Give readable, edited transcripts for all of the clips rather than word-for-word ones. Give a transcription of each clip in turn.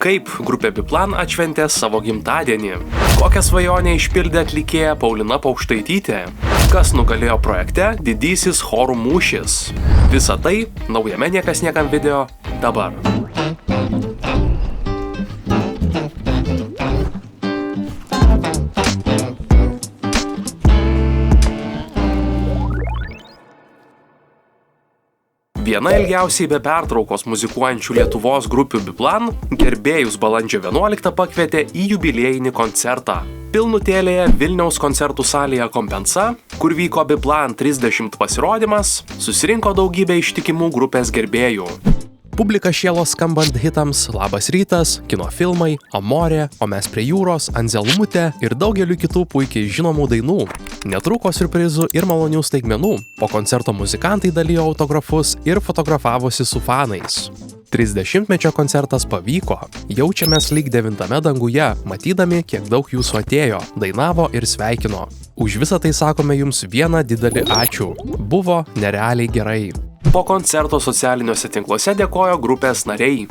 Kaip grupė Biplan atšventė savo gimtadienį? Kokią svajonę išpildė atlikėja Paulina Paukštaitytė? Kas nugalėjo projekte Didysis chorų mūšis? Visa tai naujame Niekas niekam video dabar. Viena ilgiausiai be pertraukos muzikuojančių Lietuvos grupių Biplan gerbėjus balandžio 11 pakvietė į jubiliejinį koncertą. Pilnutėlėje Vilniaus koncertų salėje Kompensa, kur vyko Biplan 30 pasirodymas, susirinko daugybė ištikimų grupės gerbėjų. Publika šėlos skambant hitams Labas rytas, kino filmai, Amorė, O mes prie jūros, Anzelmutė ir daugeliu kitų puikiai žinomų dainų. Netrūko siurprizų ir malonių staigmenų. Po koncerto muzikantai dalijo autografus ir fotografavosi su fanais. 30-mečio koncertas pavyko. Jaučiamės lyg 9 danguje, matydami, kiek daug jūsų atėjo, dainavo ir sveikino. Už visą tai sakome jums vieną didelį ačiū. Buvo nerealiai gerai. Po koncerto socialiniuose tinkluose dėkojo grupės nariai.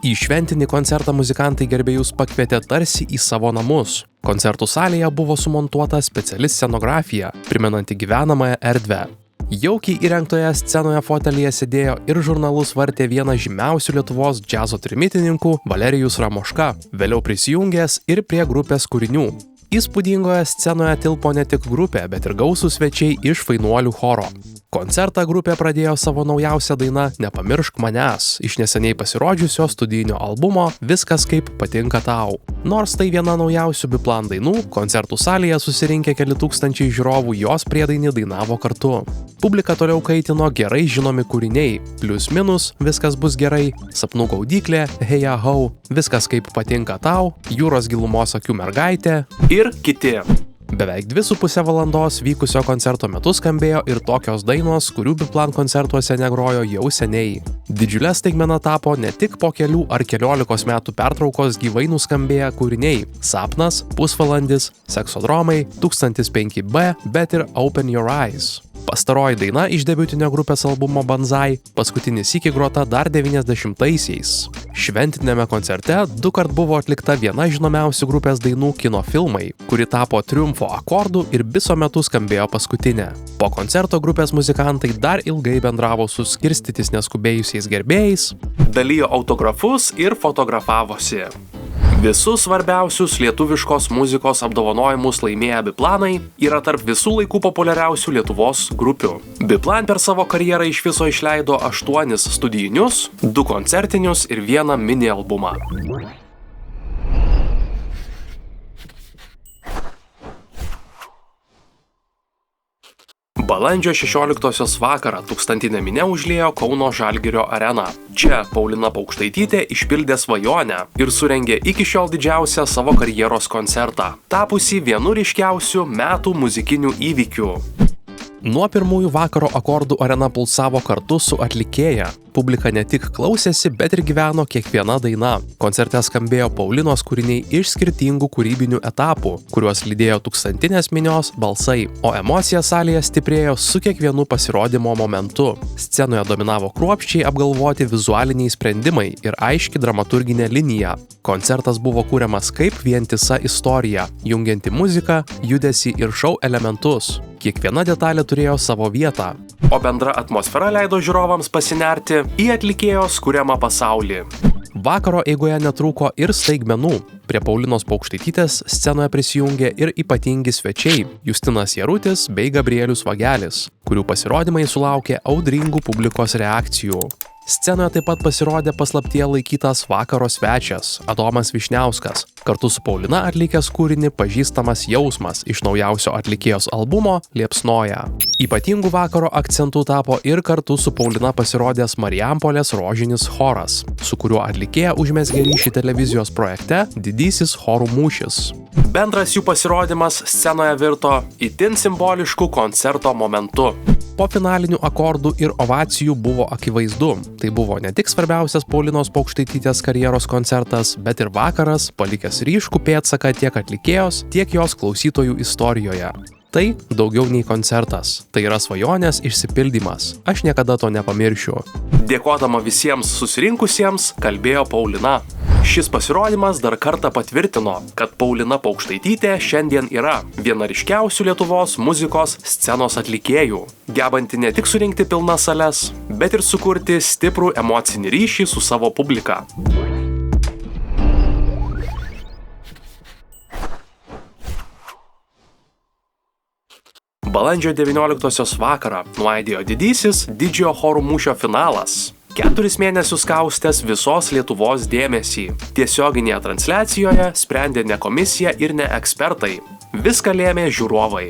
Į šventinį koncertą muzikantai gerbėjus pakvietė tarsi į savo namus. Koncertų salėje buvo sumontuota speciali scenografija, primenanti gyvenamąją erdvę. Jaukiai įrengtoje scenoje fotelyje sėdėjo ir žurnalus vartė vienas žymiausių Lietuvos džiazo trimitininkų Valerijus Ramoška, vėliau prisijungęs ir prie grupės kūrinių. Įspūdingoje scenoje tilpo ne tik grupė, bet ir gausūs svečiai iš Fainuolių choro. Koncertą grupė pradėjo savo naujausią dainą Nepamiršk manęs iš neseniai pasirodžiusio studijinio albumo Viskas kaip patinka tau. Nors tai viena naujausių Biplan dainų, koncertų salėje susirinkę keli tūkstančiai žiūrovų jos priedainį dainavo kartu. Publika toliau kaitino gerai žinomi kūriniai Plius minus, Viskas bus gerai, Sapnų gaudyklė, Heja hau, Viskas kaip patinka tau, Jūros gilumos akių mergaitė ir kiti. Beveik 2,5 valandos vykusio koncerto metu skambėjo ir tokios dainos, kurių Biplan koncertuose negrojo jau seniai. Didžiulė staigmena tapo ne tik po kelių ar 14 metų pertraukos gyvai nuskambėję kūriniai Sapnas, Pusvalandis, Seksodromai, 1005B, bet ir Open Your Eyes. Pastaroji daina iš debiutinio grupės albumo Banzai paskutinį sykį grota dar 90-aisiais. Šventinėme koncerte dukart buvo atlikta viena žinomiausių grupės dainų Kino filmai, kuri tapo triumfo akordų ir viso metu skambėjo paskutinė. Po koncerto grupės muzikantai dar ilgai bendravo su skirstytis neskubėjusiais gerbėjais, dalijo autografus ir fotografavosi. Visus svarbiausius lietuviškos muzikos apdovanojimus laimėję Biplanai yra tarp visų laikų populiariausių Lietuvos grupių. Biplan per savo karjerą iš viso išleido 8 studijinius, 2 koncertinius ir 1 mini albumą. Balandžio 16-osios vakarą tūkstantinė minia užliejo Kauno Žalgirio areną. Čia Paulina Paukštaitytė išpildė svajonę ir surengė iki šiol didžiausią savo karjeros koncertą, tapusį vienu ryškiausių metų muzikinių įvykių. Nuo pirmųjų vakaro akordų arena pulsavo kartu su atlikėja. Publika ne tik klausėsi, bet ir gyveno kiekviena daina. Koncerte skambėjo Paulinos kūriniai iš skirtingų kūrybinių etapų, kuriuos lydėjo tūkstantinės minios balsai, o emocija salėje stiprėjo su kiekvienu pasirodymo momentu. Scenoje dominavo kruopščiai apgalvoti vizualiniai sprendimai ir aiški dramaturginė linija. Koncertas buvo kuriamas kaip vientisa istorija, jungianti muziką, judesį ir šou elementus. Kiekviena detalė turėjo savo vietą, o bendra atmosfera leido žiūrovams pasinerti į atlikėjos kuriamą pasaulį. Vakaro eigoje netrūko ir staigmenų. Prie Paulinos Paukštaitytės scenoje prisijungė ir ypatingi svečiai Justinas Jarutis bei Gabrielius Vagelis, kurių pasirodymai sulaukė audringų publikos reakcijų. Scenoje taip pat pasirodė paslaptyje laikytas vakaro svečias Adomas Vyšniauskas, kartu su Paulina atlikęs kūrinį Pažįstamas jausmas iš naujausio atlikėjos albumo Liepsnoja. Ypatingų vakaro akcentų tapo ir kartu su Paulina pasirodęs Marijampolės rožinis choras, su kuriuo atlikėja užmezgė ryšį televizijos projekte Didysis chorų mūšis. Bendras jų pasirodymas scenoje virto itin simbolišku koncerto momentu. Po finalinių akordų ir ovacijų buvo akivaizdu. Tai buvo ne tik svarbiausias Paulinos Paukštaitytės karjeros koncertas, bet ir vakaras, palikęs ryškų pėdsaką tiek atlikėjos, tiek jos klausytojų istorijoje. Tai daugiau nei koncertas. Tai yra svajonės išsipildymas. Aš niekada to nepamiršiu. Dėkodama visiems susirinkusiems, kalbėjo Paulina. Šis pasirodymas dar kartą patvirtino, kad Paulina Paukštaitytė šiandien yra viena ryškiausių Lietuvos muzikos scenos atlikėjų, gebanti ne tik surinkti pilnas sales, bet ir sukurti stiprų emocinį ryšį su savo publika. Balandžio 19-osios vakarą nuaidėjo didysis didžiojo chorų mūšio finalas. 4 mėnesius kaustęs visos Lietuvos dėmesį. Tiesioginėje transliacijoje sprendė ne komisija ir ne ekspertai. Viską lėmė žiūrovai.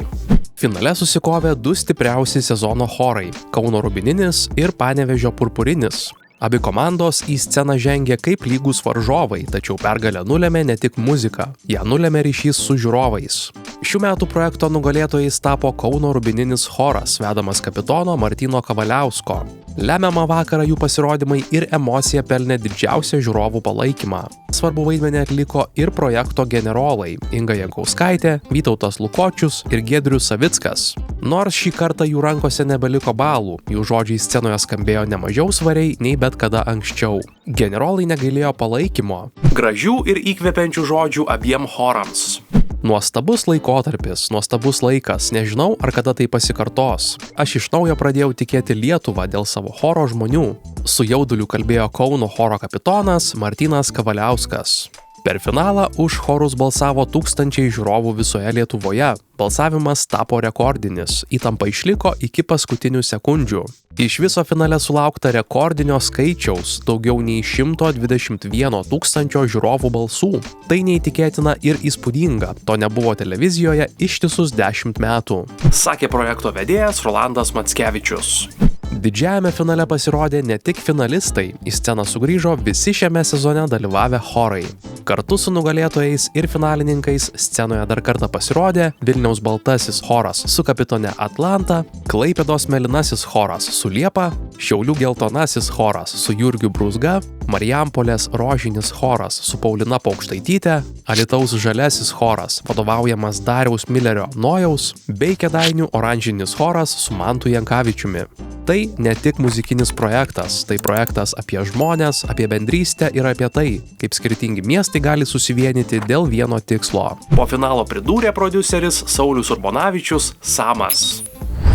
Finale susikovė 2 stipriausi sezono chorai – Kauno Rubininis ir Panevėžio Purpurinis. Abi komandos į sceną žengė kaip lygūs varžovai, tačiau pergalę nulėmė ne tik muzika, ją nulėmė ryšys su žiūrovais. Šių metų projekto nugalėtojais tapo Kauno Rubininis choras, vedamas kapitono Martyno Kavaliausko. Lemiamą vakarą jų pasirodymai ir emocija pelnė didžiausią žiūrovų palaikymą. Svarbu vaidmenį atliko ir projekto generolai Inga Jankauskaitė, Vytautas Lukočius ir Giedrius Savickas. Nors šį kartą jų rankose nebeliko balų, jų žodžiai scenoje skambėjo ne mažiau svariai nei bet kada anksčiau. Generolai negailėjo palaikymo. Gražių ir įkvepiančių žodžių abiem chorams. Nuostabus laikotarpis, nuostabus laikas, nežinau, ar kada tai pasikartos. Aš iš naujo pradėjau tikėti Lietuvą dėl savo choro žmonių. Su jauduliu kalbėjo Kauno choro kapitonas Martynas Kavaliauskas. Per finalą už chorus balsavo tūkstančiai žiūrovų visoje Lietuvoje. Balsavimas tapo rekordinis, įtampa išliko iki paskutinių sekundžių. Iš viso finale sulaukta rekordinio skaičiaus, daugiau nei 121 tūkstančio žiūrovų balsų. Tai neįtikėtina ir įspūdinga, to nebuvo televizijoje ištisus 10 metų. Sakė projekto vedėjas Rolandas Mackevičius. Didžiajame finale pasirodė ne tik finalistai, į sceną sugrįžo visi šiame sezone dalyvavę chorai. Kartu su nugalėtojais ir finalininkais scenoje dar kartą pasirodė Vilniaus Baltasis choras su kapitone Atlanta, Klaipėdos Mėlynasis choras su Liepa, Šiaulių Geltonasis choras su Jurgiu Brūzga, Marijampolės Rožinis choras su Paulina Paukštaityte, Alytaus Žaliasis choras vadovaujamas Dariaus Milerio Nojaus bei Kėdainių Oranžinis choras su Mantu Jankavičiumi. Tai ne tik muzikinis projektas, tai projektas apie žmones, apie bendrystę ir apie tai, kaip skirtingi miestai gali susivienyti dėl vieno tikslo. Po finalo pridūrė prodiuseris Saulius Urbonavičius Samas.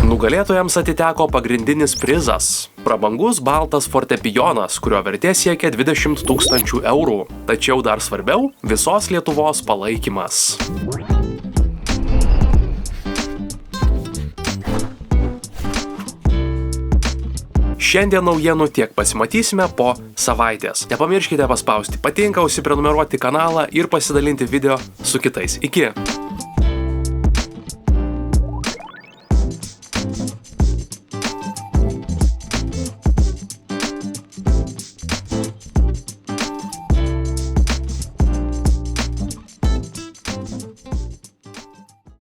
Nugalėtojams atiteko pagrindinis prizas – prabangus baltas fortepijonas, kurio vertė siekia 20 000 eurų. Tačiau dar svarbiau – visos Lietuvos palaikymas. Šiandien naujienų tiek, pasimatysime po savaitės. Nepamirškite paspausti patinka, užsiprenumeruoti kanalą ir pasidalinti video su kitais. Iki!